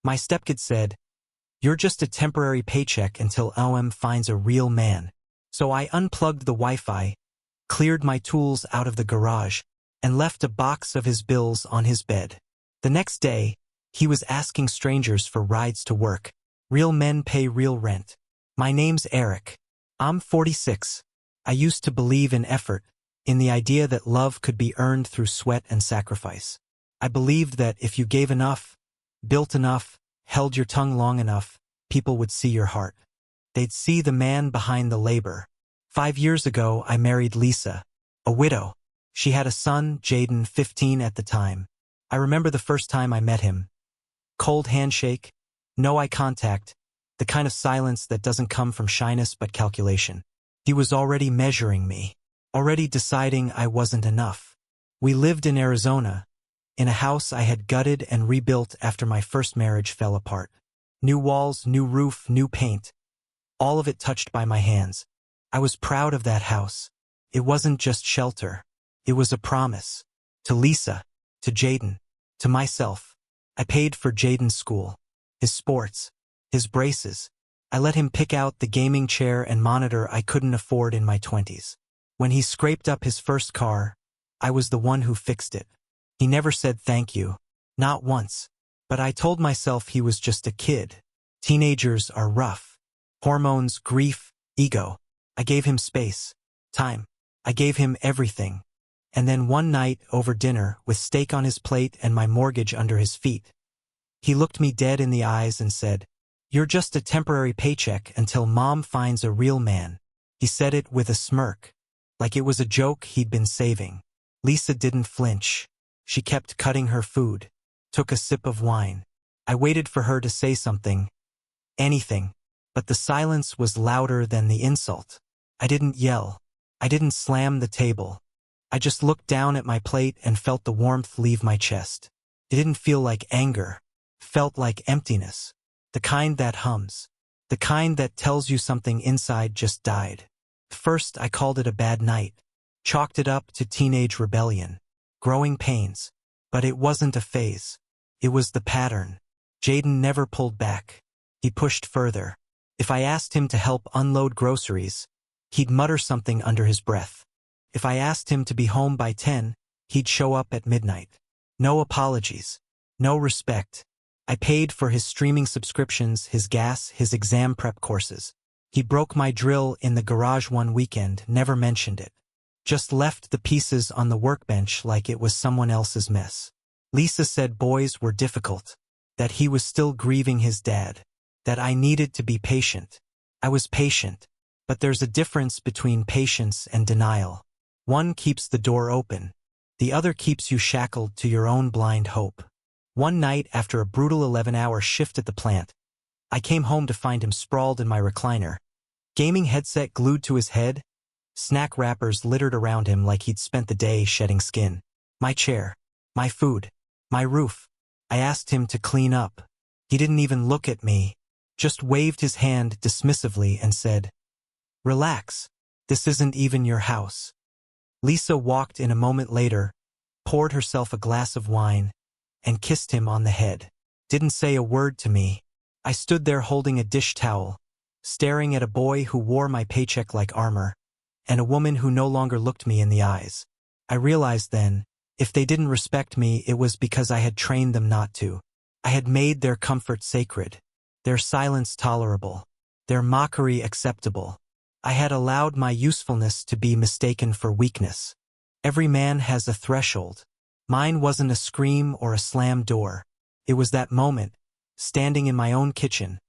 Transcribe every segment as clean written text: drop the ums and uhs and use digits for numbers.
My stepkid said, "You're just a temporary paycheck until LM finds a real man." So I unplugged the Wi-Fi, cleared my tools out of the garage, and left a box of his bills on his bed. The next day, he was asking strangers for rides to work. Real men pay real rent. My name's Eric. I'm 46. I used to believe in effort, in the idea that love could be earned through sweat and sacrifice. I believed that if you gave enough, built enough, held your tongue long enough, people would see your heart. They'd see the man behind the labor. 5 years ago, I married Lisa, a widow. She had a son, Jaden, 15 at the time. I remember the first time I met him. Cold handshake, no eye contact, the kind of silence that doesn't come from shyness but calculation. He was already measuring me, already deciding I wasn't enough. We lived in Arizona, in a house I had gutted and rebuilt after my first marriage fell apart. New walls, new roof, new paint. All of it touched by my hands. I was proud of that house. It wasn't just shelter. It was a promise. To Lisa, to Jaden, to myself. I paid for Jaden's school, his sports, his braces. I let him pick out the gaming chair and monitor I couldn't afford in my 20s. When he scraped up his first car, I was the one who fixed it. He never said thank you, not once. But I told myself he was just a kid. Teenagers are rough. Hormones, grief, ego. I gave him space, time. I gave him everything. And then one night, over dinner, with steak on his plate and my mortgage under his feet, he looked me dead in the eyes and said, "You're just a temporary paycheck until Mom finds a real man." He said it with a smirk, like it was a joke he'd been saving. Lisa didn't flinch. She kept cutting her food, took a sip of wine. I waited for her to say something, anything, but the silence was louder than the insult. I didn't yell. I didn't slam the table. I just looked down at my plate and felt the warmth leave my chest. It didn't feel like anger. It felt like emptiness. The kind that hums. The kind that tells you something inside just died. First, I called it a bad night. Chalked it up to teenage rebellion. Growing pains. But it wasn't a phase. It was the pattern. Jaden never pulled back. He pushed further. If I asked him to help unload groceries, he'd mutter something under his breath. If I asked him to be home by 10, he'd show up at midnight. No apologies. No respect. I paid for his streaming subscriptions, his gas, his exam prep courses. He broke my drill in the garage one weekend, never mentioned it. Just left the pieces on the workbench like it was someone else's mess. Lisa said boys were difficult, that he was still grieving his dad, that I needed to be patient. I was patient, but there's a difference between patience and denial. One keeps the door open. The other keeps you shackled to your own blind hope. One night after a brutal 11-hour shift at the plant, I came home to find him sprawled in my recliner, gaming headset glued to his head, snack wrappers littered around him like he'd spent the day shedding skin. My chair, my food, my roof. I asked him to clean up. He didn't even look at me, just waved his hand dismissively and said, "Relax, this isn't even your house." Lisa walked in a moment later, poured herself a glass of wine, and kissed him on the head. Didn't say a word to me. I stood there holding a dish towel, staring at a boy who wore my paycheck like armor, and a woman who no longer looked me in the eyes. I realized then, if they didn't respect me, it was because I had trained them not to. I had made their comfort sacred, their silence tolerable, their mockery acceptable. I had allowed my usefulness to be mistaken for weakness. Every man has a threshold. Mine wasn't a scream or a slammed door. It was that moment, standing in my own kitchen,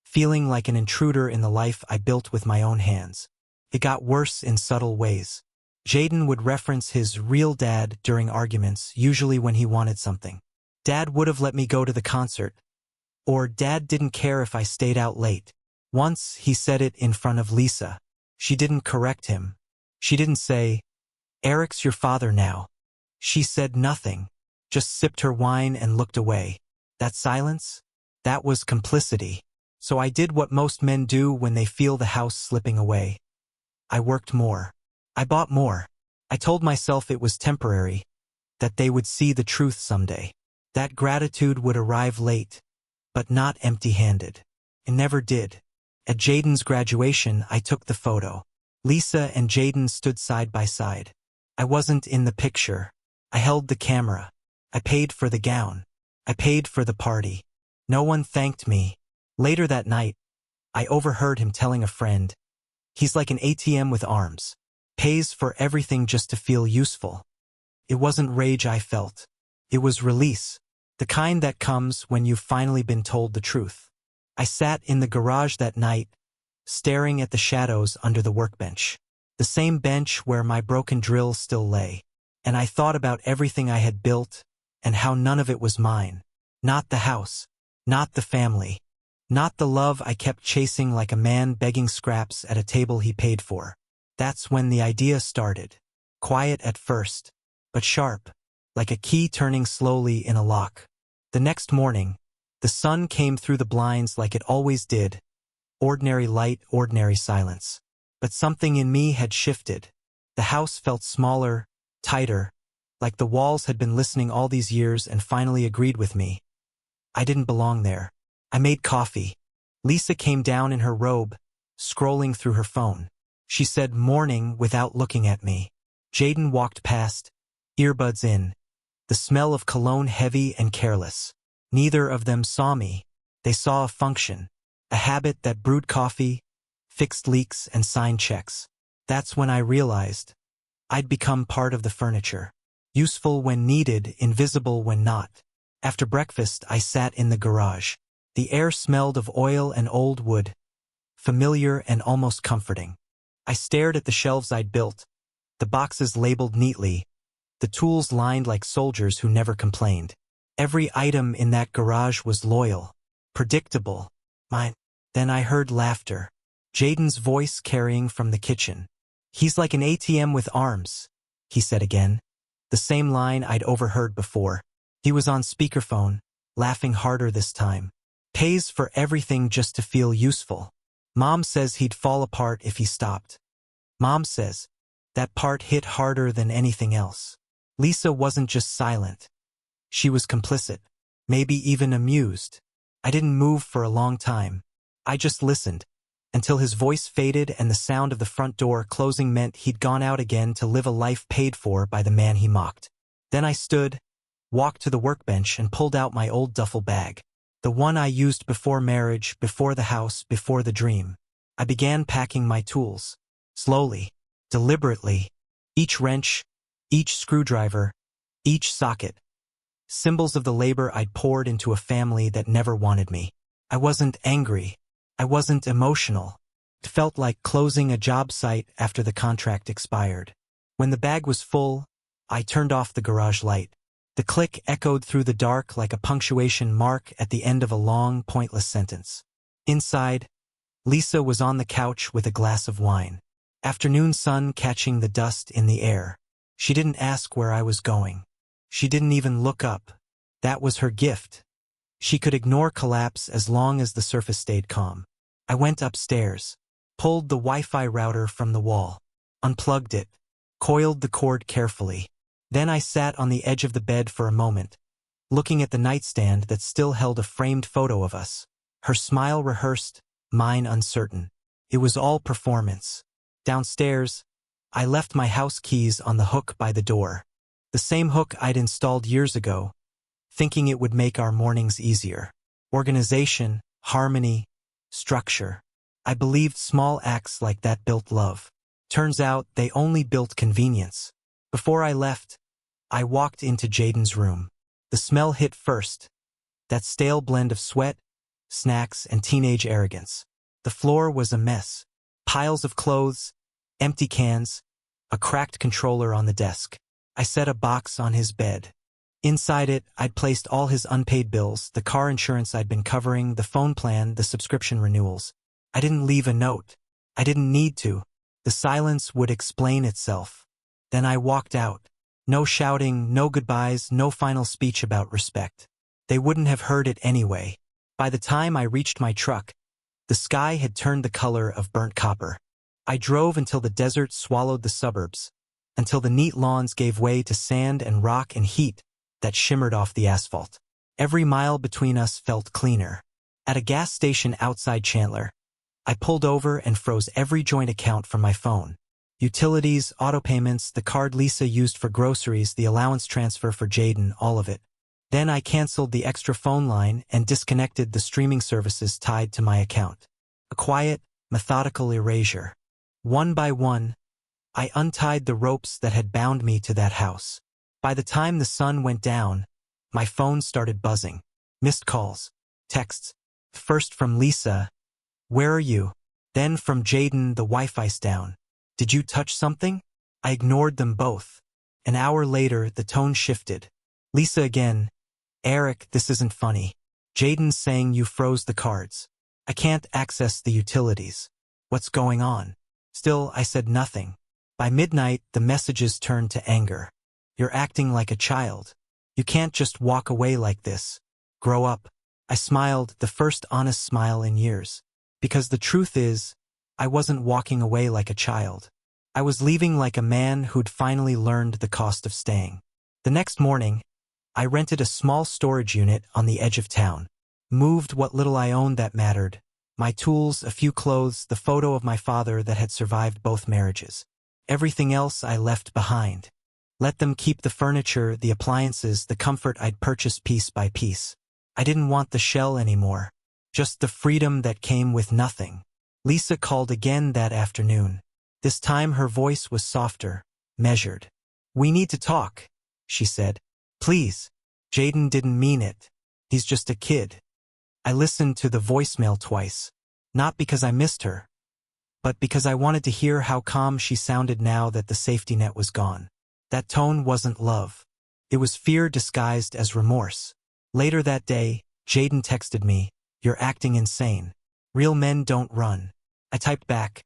feeling like an intruder in the life I built with my own hands. It got worse in subtle ways. Jaden would reference his real dad during arguments, usually when he wanted something. Dad would have let me go to the concert. Or Dad didn't care if I stayed out late. Once he said it in front of Lisa. She didn't correct him. She didn't say, "Eric's your father now." She said nothing, just sipped her wine and looked away. That silence? That was complicity. So I did what most men do when they feel the house slipping away. I worked more. I bought more. I told myself it was temporary, that they would see the truth someday. That gratitude would arrive late, but not empty-handed. It never did. At Jaden's graduation, I took the photo. Lisa and Jaden stood side by side. I wasn't in the picture. I held the camera. I paid for the gown. I paid for the party. No one thanked me. Later that night, I overheard him telling a friend, "He's like an ATM with arms. Pays for everything just to feel useful." It wasn't rage I felt. It was release. The kind that comes when you've finally been told the truth. I sat in the garage that night, staring at the shadows under the workbench. The same bench where my broken drill still lay. And I thought about everything I had built, and how none of it was mine. Not the house. Not the family. Not the love I kept chasing like a man begging scraps at a table he paid for. That's when the idea started. Quiet at first, but sharp, like a key turning slowly in a lock. The next morning, the sun came through the blinds like it always did. Ordinary light, ordinary silence. But something in me had shifted. The house felt smaller, tighter, like the walls had been listening all these years and finally agreed with me. I didn't belong there. I made coffee. Lisa came down in her robe, scrolling through her phone. She said morning without looking at me. Jaden walked past, earbuds in, the smell of cologne heavy and careless. Neither of them saw me. They saw a function, a habit that brewed coffee, fixed leaks, and signed checks. That's when I realized I'd become part of the furniture. Useful when needed, invisible when not. After breakfast, I sat in the garage. The air smelled of oil and old wood, familiar and almost comforting. I stared at the shelves I'd built, the boxes labeled neatly, the tools lined like soldiers who never complained. Every item in that garage was loyal, predictable, mine. Then I heard laughter. Jaden's voice carrying from the kitchen. "He's like an ATM with arms," he said again. The same line I'd overheard before. He was on speakerphone, laughing harder this time. "Pays for everything just to feel useful. Mom says he'd fall apart if he stopped." Mom says. That part hit harder than anything else. Lisa wasn't just silent. She was complicit, maybe even amused. I didn't move for a long time. I just listened, until his voice faded and the sound of the front door closing meant he'd gone out again to live a life paid for by the man he mocked. Then I stood, walked to the workbench and pulled out my old duffel bag. The one I used before marriage, before the house, before the dream. I began packing my tools. Slowly, deliberately. Each wrench, each screwdriver, each socket. Symbols of the labor I'd poured into a family that never wanted me. I wasn't angry. I wasn't emotional. It felt like closing a job site after the contract expired. When the bag was full, I turned off the garage light. The click echoed through the dark like a punctuation mark at the end of a long, pointless sentence. Inside, Lisa was on the couch with a glass of wine. Afternoon sun catching the dust in the air. She didn't ask where I was going. She didn't even look up. That was her gift. She could ignore collapse as long as the surface stayed calm. I went upstairs, pulled the Wi-Fi router from the wall, unplugged it, coiled the cord carefully. Then I sat on the edge of the bed for a moment, looking at the nightstand that still held a framed photo of us. Her smile rehearsed, mine uncertain. It was all performance. Downstairs, I left my house keys on the hook by the door. The same hook I'd installed years ago, thinking it would make our mornings easier. Organization, harmony, structure. I believed small acts like that built love. Turns out they only built convenience. Before I left, I walked into Jaden's room. The smell hit first. That stale blend of sweat, snacks, and teenage arrogance. The floor was a mess. Piles of clothes, empty cans, a cracked controller on the desk. I set a box on his bed. Inside it, I'd placed all his unpaid bills, the car insurance I'd been covering, the phone plan, the subscription renewals. I didn't leave a note. I didn't need to. The silence would explain itself. Then I walked out. No shouting, no goodbyes, no final speech about respect. They wouldn't have heard it anyway. By the time I reached my truck, the sky had turned the color of burnt copper. I drove until the desert swallowed the suburbs, until the neat lawns gave way to sand and rock and heat that shimmered off the asphalt. Every mile between us felt cleaner. At a gas station outside Chandler, I pulled over and froze every joint account from my phone. Utilities, auto payments, the card Lisa used for groceries, the allowance transfer for Jaden, all of it. Then I canceled the extra phone line and disconnected the streaming services tied to my account. A quiet, methodical erasure. One by one, I untied the ropes that had bound me to that house. By the time the sun went down, my phone started buzzing. Missed calls, texts. First from Lisa, "Where are you?" Then from Jaden, "The Wi-Fi's down. Did you touch something?" I ignored them both. An hour later, the tone shifted. Lisa again, "Eric, this isn't funny. Jaden's saying you froze the cards. I can't access the utilities. What's going on?" Still, I said nothing. By midnight, the messages turned to anger. "You're acting like a child. You can't just walk away like this. Grow up." I smiled, the first honest smile in years. Because the truth is, I wasn't walking away like a child. I was leaving like a man who'd finally learned the cost of staying. The next morning, I rented a small storage unit on the edge of town. Moved what little I owned that mattered. My tools, a few clothes, the photo of my father that had survived both marriages. Everything else I left behind. Let them keep the furniture, the appliances, the comfort I'd purchased piece by piece. I didn't want the shell anymore. Just the freedom that came with nothing. Lisa called again that afternoon. This time her voice was softer, measured. "We need to talk," she said. "Please." Jaden didn't mean it. He's just a kid. I listened to the voicemail twice. Not because I missed her, but because I wanted to hear how calm she sounded now that the safety net was gone. That tone wasn't love. It was fear disguised as remorse. Later that day, Jaden texted me, "You're acting insane. Real men don't run." I typed back,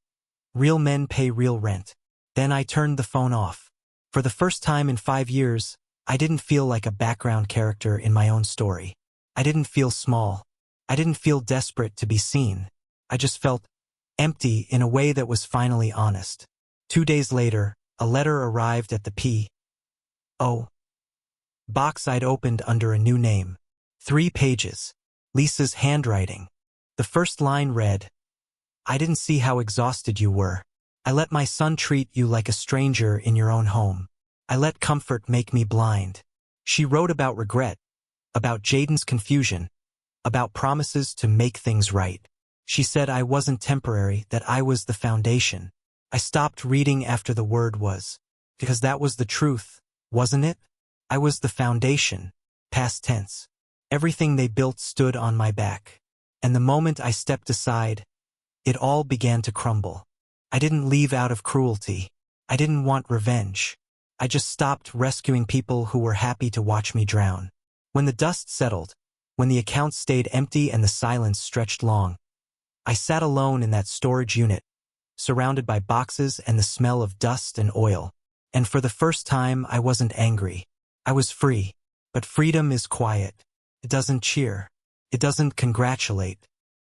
"Real men pay real rent." Then I turned the phone off. For the first time in 5 years, I didn't feel like a background character in my own story. I didn't feel small. I didn't feel desperate to be seen. I just felt empty in a way that was finally honest. 2 days later, a letter arrived at the P.O. box I'd opened under a new name. 3 pages. Lisa's handwriting. The first line read, "I didn't see how exhausted you were. I let my son treat you like a stranger in your own home. I let comfort make me blind." She wrote about regret, about Jaden's confusion, about promises to make things right. She said I wasn't temporary, that I was the foundation. I stopped reading after the word "was," because that was the truth, wasn't it? I was the foundation, past tense. Everything they built stood on my back. And the moment I stepped aside, it all began to crumble. I didn't leave out of cruelty. I didn't want revenge. I just stopped rescuing people who were happy to watch me drown. When the dust settled, when the accounts stayed empty and the silence stretched long, I sat alone in that storage unit, surrounded by boxes and the smell of dust and oil. And for the first time, I wasn't angry. I was free. But freedom is quiet. It doesn't cheer. It doesn't congratulate.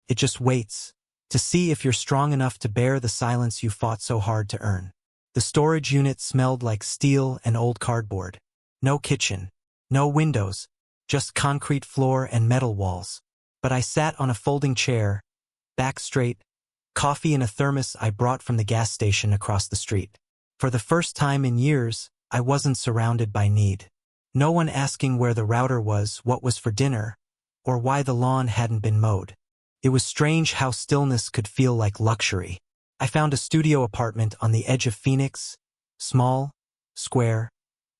It just waits to see if you're strong enough to bear the silence you fought so hard to earn. The storage unit smelled like steel and old cardboard. No kitchen, no windows, just concrete floor and metal walls. But I sat on a folding chair, back straight, coffee in a thermos I brought from the gas station across the street. For the first time in years, I wasn't surrounded by need. No one asking where the router was, what was for dinner, or why the lawn hadn't been mowed. It was strange how stillness could feel like luxury. I found a studio apartment on the edge of Phoenix, small, square,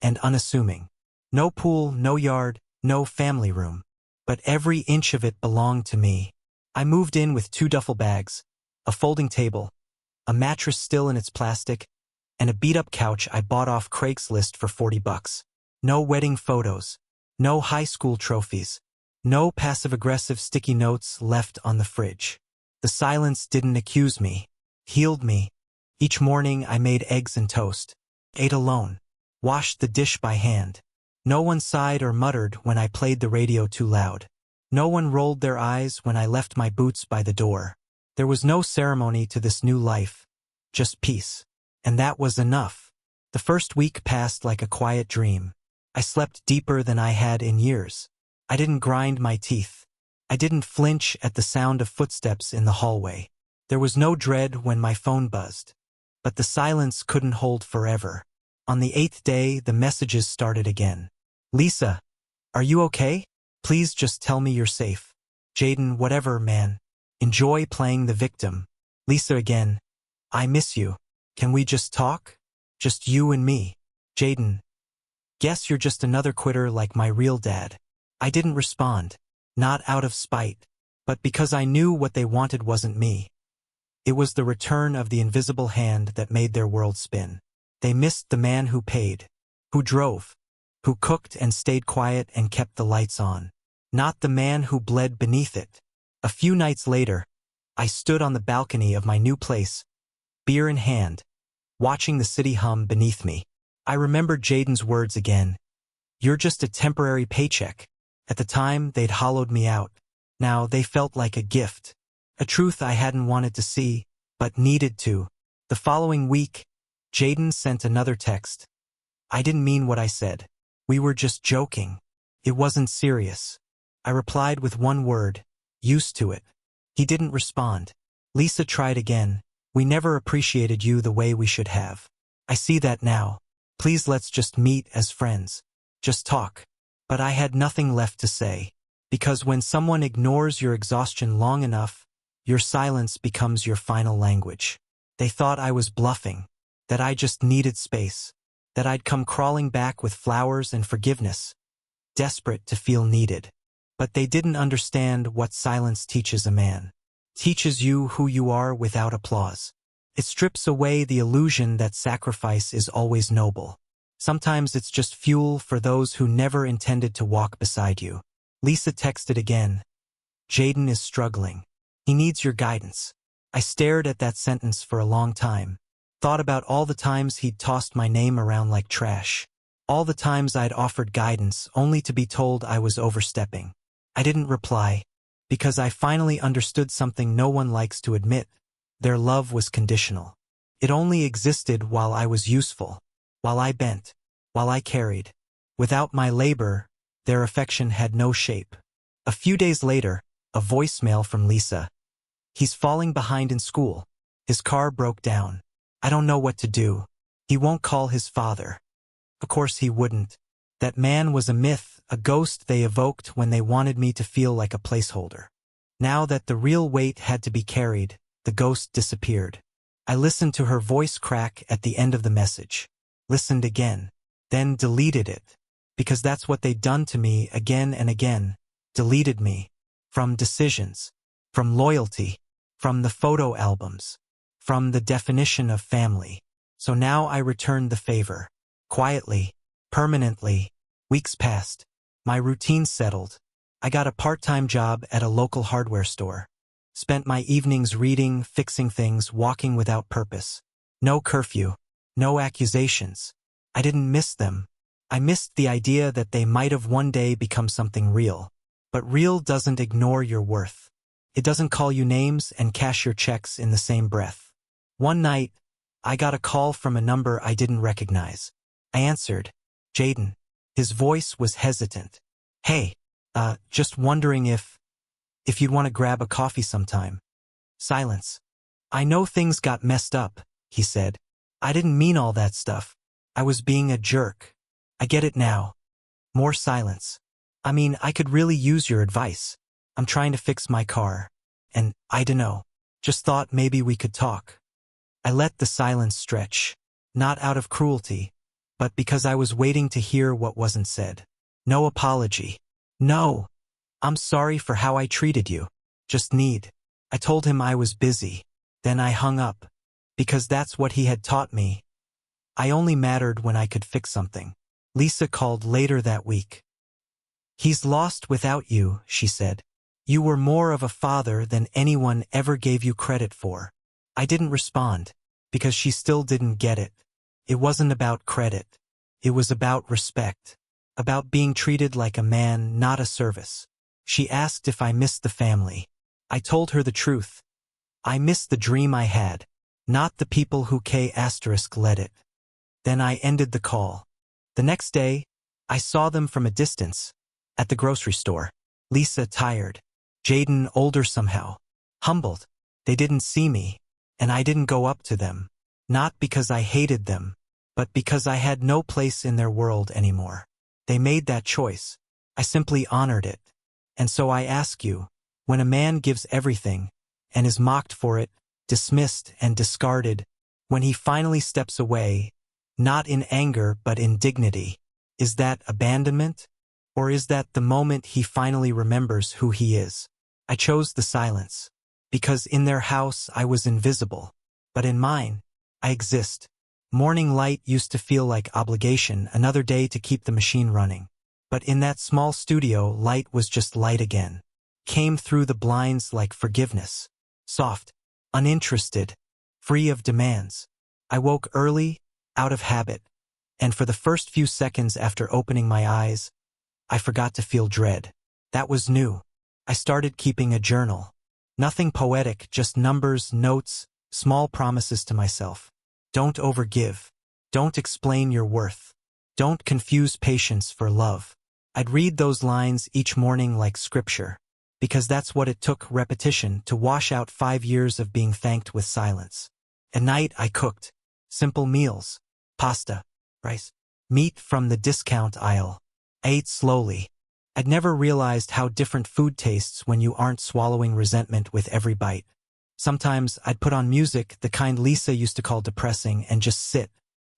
and unassuming. No pool, no yard, no family room. But every inch of it belonged to me. I moved in with 2 duffel bags, a folding table, a mattress still in its plastic, and a beat-up couch I bought off Craigslist for $40. No wedding photos, no high school trophies, no passive-aggressive sticky notes left on the fridge. The silence didn't accuse me, healed me. Each morning I made eggs and toast, ate alone, washed the dish by hand. No one sighed or muttered when I played the radio too loud. No one rolled their eyes when I left my boots by the door. There was no ceremony to this new life, just peace. And that was enough. The first week passed like a quiet dream. I slept deeper than I had in years. I didn't grind my teeth. I didn't flinch at the sound of footsteps in the hallway. There was no dread when my phone buzzed. But the silence couldn't hold forever. On the 8th day, the messages started again. Lisa, are you okay? Please just tell me you're safe. Jaden, whatever, man. Enjoy playing the victim. Lisa again. I miss you. Can we just talk? Just you and me. Jaden. Guess you're just another quitter like my real dad. I didn't respond. Not out of spite. But because I knew what they wanted wasn't me. It was the return of the invisible hand that made their world spin. They missed the man who paid, who drove, who cooked and stayed quiet and kept the lights on. Not the man who bled beneath it. A few nights later, I stood on the balcony of my new place, beer in hand, watching the city hum beneath me. I remembered Jaden's words again. You're just a temporary paycheck. At the time, they'd hollowed me out. Now they felt like a gift. A truth I hadn't wanted to see, but needed to. The following week, Jaden sent another text. I didn't mean what I said. We were just joking. It wasn't serious. I replied with one word, used to it. He didn't respond. Lisa tried again. We never appreciated you the way we should have. I see that now. Please let's just meet as friends. Just talk. But I had nothing left to say. Because when someone ignores your exhaustion long enough, your silence becomes your final language. They thought I was bluffing, that I just needed space, that I'd come crawling back with flowers and forgiveness, desperate to feel needed. But they didn't understand what silence teaches a man. Teaches you who you are without applause. It strips away the illusion that sacrifice is always noble. Sometimes it's just fuel for those who never intended to walk beside you. Lisa texted again. Jaden is struggling. He needs your guidance. I stared at that sentence for a long time. Thought about all the times he'd tossed my name around like trash. All the times I'd offered guidance only to be told I was overstepping. I didn't reply, because I finally understood something no one likes to admit. Their love was conditional. It only existed while I was useful, while I bent, while I carried. Without my labor, their affection had no shape. A few days later, a voicemail from Lisa. He's falling behind in school. His car broke down. I don't know what to do. He won't call his father. Of course he wouldn't. That man was a myth, a ghost they evoked when they wanted me to feel like a placeholder. Now that the real weight had to be carried, the ghost disappeared. I listened to her voice crack at the end of the message. Listened again. Then deleted it. Because that's what they'd done to me again and again. Deleted me. From decisions. From loyalty. From the photo albums. From the definition of family. So now I returned the favor. Quietly. Permanently. Weeks passed. My routine settled. I got a part-time job at a local hardware store. Spent my evenings reading, fixing things, walking without purpose. No curfew. No accusations. I didn't miss them. I missed the idea that they might have one day become something real. But real doesn't ignore your worth. It doesn't call you names and cash your checks in the same breath. One night, I got a call from a number I didn't recognize. I answered. Jaden. His voice was hesitant. Hey, just wondering if you'd want to grab a coffee sometime. Silence. I know things got messed up, he said. I didn't mean all that stuff. I was being a jerk. I get it now. More silence. I mean, I could really use your advice. I'm trying to fix my car. And, I dunno. Just thought maybe we could talk. I let the silence stretch. Not out of cruelty, but because I was waiting to hear what wasn't said. No apology. No. I'm sorry for how I treated you. Just need. I told him I was busy. Then I hung up. Because that's what he had taught me. I only mattered when I could fix something. Lisa called later that week. He's lost without you, she said. You were more of a father than anyone ever gave you credit for. I didn't respond, because she still didn't get it. It wasn't about credit. It was about respect. About being treated like a man, not a service. She asked if I missed the family. I told her the truth. I missed the dream I had, not the people who led it. Then I ended the call. The next day, I saw them from a distance, at the grocery store. Lisa tired. Jaden older somehow. Humbled. They didn't see me, and I didn't go up to them. Not because I hated them, but because I had no place in their world anymore. They made that choice. I simply honored it. And so I ask you, when a man gives everything, and is mocked for it, dismissed and discarded, when he finally steps away, not in anger but in dignity, is that abandonment? Or is that the moment he finally remembers who he is? I chose the silence, because in their house I was invisible, but in mine, I exist. Morning light used to feel like obligation, another day to keep the machine running. But in that small studio, light was just light again. Came through the blinds like forgiveness. Soft, uninterested, free of demands. I woke early, out of habit, and for the first few seconds after opening my eyes, I forgot to feel dread. That was new. I started keeping a journal. Nothing poetic, just numbers, notes, small promises to myself. Don't overgive. Don't explain your worth. Don't confuse patience for love. I'd read those lines each morning like scripture, because that's what it took, repetition, to wash out 5 years of being thanked with silence. At night I cooked. Simple meals. Pasta, rice, meat from the discount aisle. I ate slowly. I'd never realized how different food tastes when you aren't swallowing resentment with every bite. Sometimes I'd put on music, the kind Lisa used to call depressing, and just sit,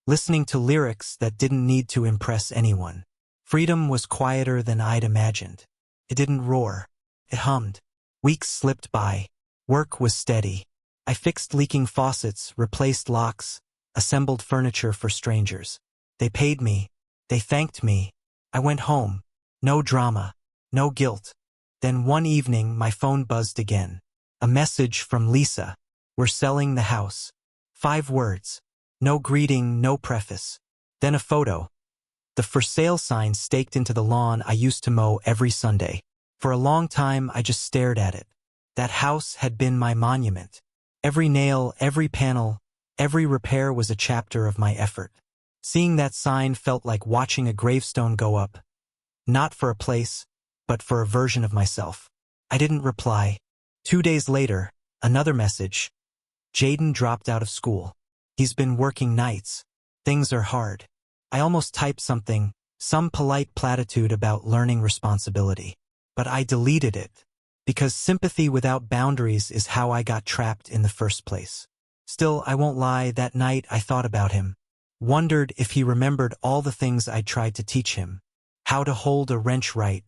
listening to lyrics that didn't need to impress anyone. Freedom was quieter than I'd imagined. It didn't roar. It hummed. Weeks slipped by. Work was steady. I fixed leaking faucets, replaced locks, assembled furniture for strangers. They paid me. They thanked me. I went home. No drama. No guilt. Then one evening my phone buzzed again. A message from Lisa. We're selling the house. 5 words. No greeting, no preface. Then a photo. The for sale sign staked into the lawn I used to mow every Sunday. For a long time I just stared at it. That house had been my monument. Every nail, every panel, every repair was a chapter of my effort. Seeing that sign felt like watching a gravestone go up. Not for a place, but for a version of myself. I didn't reply. 2 days later, another message. Jaden dropped out of school. He's been working nights. Things are hard. I almost typed something, some polite platitude about learning responsibility. But I deleted it, because sympathy without boundaries is how I got trapped in the first place. Still, I won't lie, that night I thought about him. Wondered if he remembered all the things I tried to teach him. How to hold a wrench right.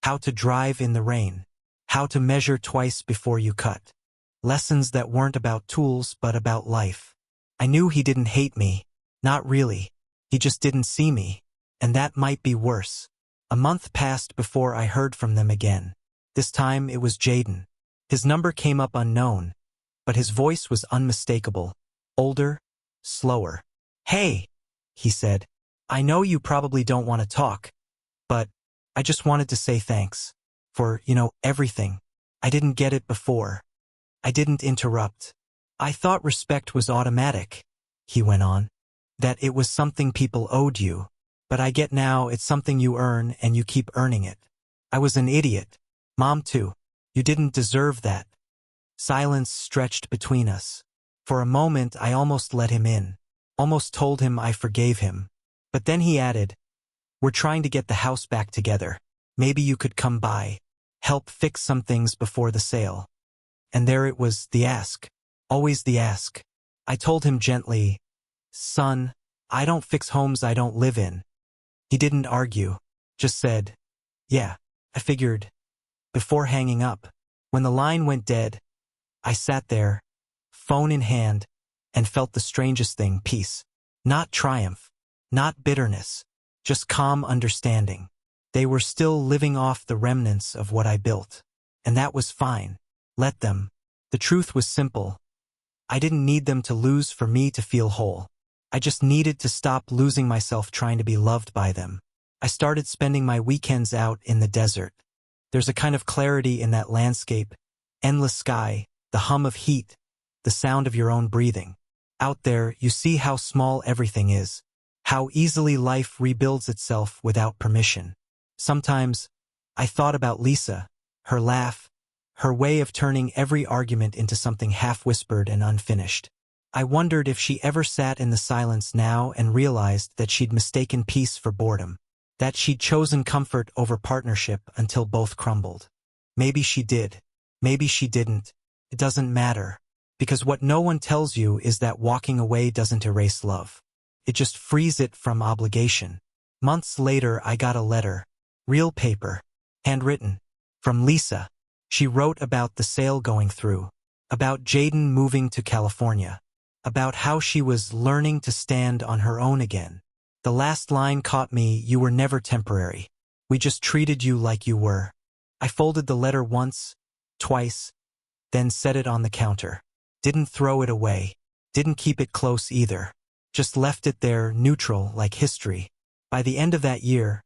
How to drive in the rain. How to measure twice before you cut. Lessons that weren't about tools but about life. I knew he didn't hate me. Not really. He just didn't see me. And that might be worse. A month passed before I heard from them again. This time it was Jaden. His number came up unknown, but his voice was unmistakable. Older, slower. Hey, he said. I know you probably don't want to talk, but I just wanted to say thanks. For, everything. I didn't get it before. I didn't interrupt. I thought respect was automatic, he went on. That it was something people owed you. But I get now it's something you earn and you keep earning it. I was an idiot. Mom too. You didn't deserve that. Silence stretched between us. For a moment I almost let him in. Almost told him I forgave him. But then he added, we're trying to get the house back together. Maybe you could come by. Help fix some things before the sale. And there it was, the ask. Always the ask. I told him gently, son, I don't fix homes I don't live in. He didn't argue. Just said, yeah, I figured. Before hanging up, when the line went dead, I sat there, phone in hand, and felt the strangest thing, peace. Not triumph. Not bitterness. Just calm understanding. They were still living off the remnants of what I built. And that was fine. Let them. The truth was simple. I didn't need them to lose for me to feel whole. I just needed to stop losing myself trying to be loved by them. I started spending my weekends out in the desert. There's a kind of clarity in that landscape, endless sky, the hum of heat, the sound of your own breathing. Out there, you see how small everything is, how easily life rebuilds itself without permission. Sometimes, I thought about Lisa, her laugh, her way of turning every argument into something half-whispered and unfinished. I wondered if she ever sat in the silence now and realized that she'd mistaken peace for boredom, that she'd chosen comfort over partnership until both crumbled. Maybe she did. Maybe she didn't. It doesn't matter. Because what no one tells you is that walking away doesn't erase love. It just frees it from obligation. Months later, I got a letter. Real paper. Handwritten. From Lisa. She wrote about the sale going through. About Jaden moving to California. About how she was learning to stand on her own again. The last line caught me. You were never temporary. We just treated you like you were. I folded the letter once, twice, then set it on the counter. Didn't throw it away. Didn't keep it close either. Just left it there, neutral, like history. By the end of that year,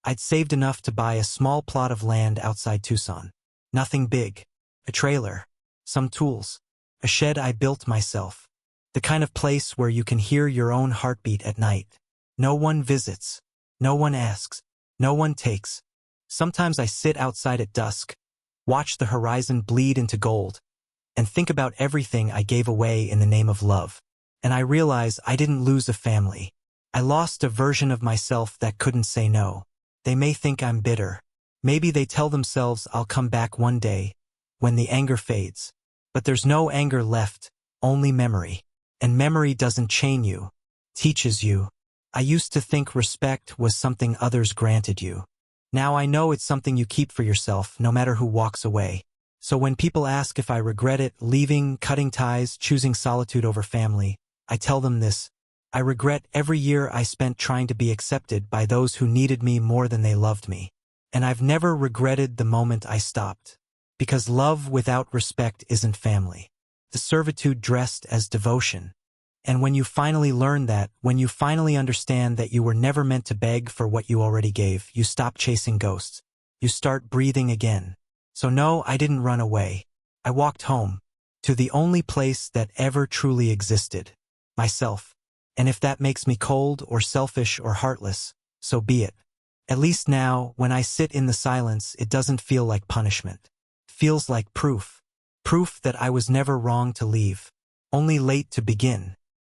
I'd saved enough to buy a small plot of land outside Tucson. Nothing big. A trailer. Some tools. A shed I built myself. The kind of place where you can hear your own heartbeat at night. No one visits. No one asks. No one takes. Sometimes I sit outside at dusk, watch the horizon bleed into gold, and think about everything I gave away in the name of love. And I realize I didn't lose a family. I lost a version of myself that couldn't say no. They may think I'm bitter. Maybe they tell themselves I'll come back one day, when the anger fades. But there's no anger left, only memory. And memory doesn't chain you, teaches you. I used to think respect was something others granted you. Now I know it's something you keep for yourself, no matter who walks away. So when people ask if I regret it, leaving, cutting ties, choosing solitude over family, I tell them this. I regret every year I spent trying to be accepted by those who needed me more than they loved me. And I've never regretted the moment I stopped. Because love without respect isn't family. The servitude dressed as devotion. And when you finally learn that, when you finally understand that you were never meant to beg for what you already gave, you stop chasing ghosts. You start breathing again. So no, I didn't run away. I walked home. To the only place that ever truly existed. Myself. And if that makes me cold or selfish or heartless, so be it. At least now, when I sit in the silence, it doesn't feel like punishment. It feels like proof. Proof that I was never wrong to leave. Only late to begin.